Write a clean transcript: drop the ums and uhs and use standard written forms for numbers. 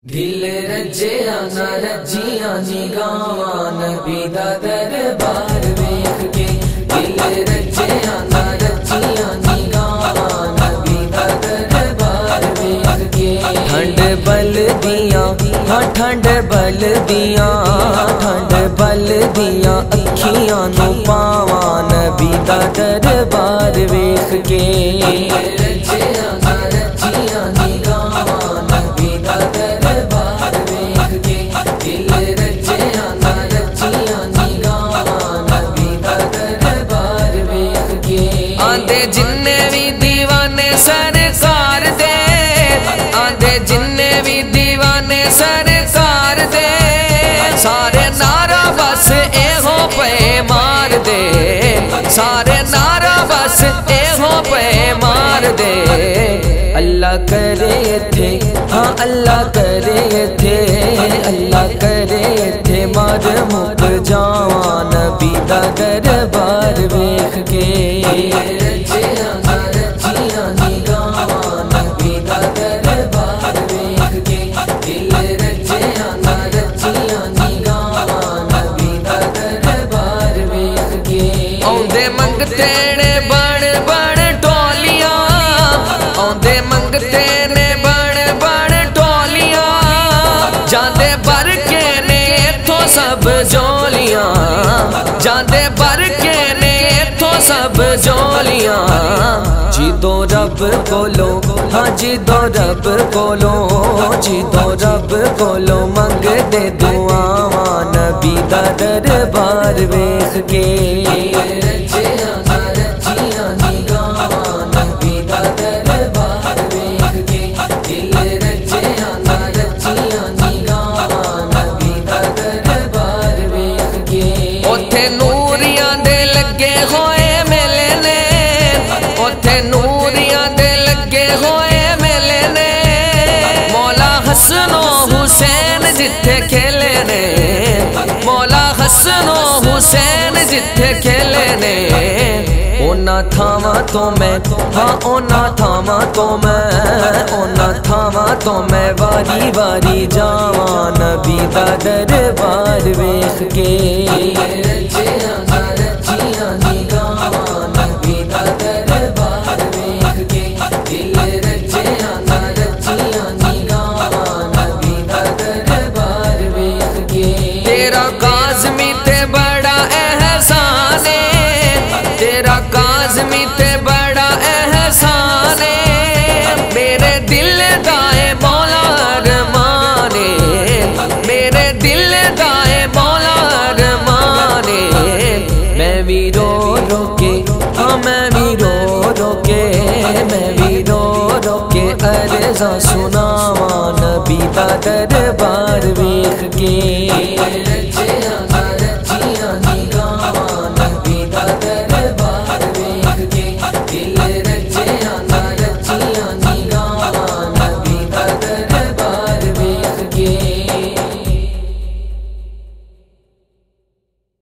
दिल रज्जिया ना रज्जिया निगावां नबी दा दरबार वेख के। दिल रज्जिया ना रज्जिया निगावां नबी दा दरबार वेख के। ठंड बल दियां हाँ ठंड बल दियां ठंड बल दियां अखियां नू पावां नबी दा दरबार वेख के। रज्जिया ना रज्जिया निगावां नबी दा दरबार वेख के। दिल रज्जिया ना रज्जिया निगावां नबी दा दरबार वेख के। आंदे जिन्ने भी दीवाने सरकार दे आंदे जिन्ने भी दीवाने सरकार दे सारे नारा बस एहो पे मार दे सारे नारा बस एहो पे मार दे। अल्लाह करे थे हाँ अल्लाह करे थे अल्लाह करे थे मार मुक जावां नबी दा दरबार वेख के। रज्जिया ना रज्जिया निगावां नबी दा दरबार वेख के। दिल रज्जिया ना रज्जिया निगावां नबी दा दरबार वेख के। औंदे मंगते ने बड़ बड़ टोलियां औंदे मंगते ने बड़ बड़ टोलियां जांदे भर के ने इथों सब जोलियां जांदे भर के ने इथों सब जोलियां। जिदो रब कोलो हाँ जिदो रब कोलो जिदो रब कोलो मंगदे दुआवां नबी दा दरबार वेख के। रज्जिया ना रज्जिया निगावां नबी दा दरबार वेख के। दिल रज्जिया ना रज्जिया निगावां नबी दा दरबार वेख के। ओथे नूरियां दे लगे होए मेले ने ओथे नूरियां दे लगे होए मेले ने। मौला हसनो हुसैन जिथे खेले ने मौला हसनो हुसैन जिथे खेले ने। ओना थावां तो मैं हाँ ओना थावां तो मैं ओना थावां तो मैं वारी वारी जावां नबी दा दरबार वेख के। रज्जिया ना रज्जिया निगावां नबी दा दरबार वेख के। दिल रज्जिया ना रज्जिया निगावां नबी दा दरबार वेख के। तेरा काज़मी ते बड़ा एहसान है तेरा काज़मी ते बड़ा एहसान है। मेरे दिल दाए मौला अरमाने मेरे दिल दाए मौला अरमाने। मैं भी रो रो के हाँ मैं भी रो रो के मैं भी रो रो के अर्ज़ा सुनावां नबी दा दरबार वेख के। रज्जिया ना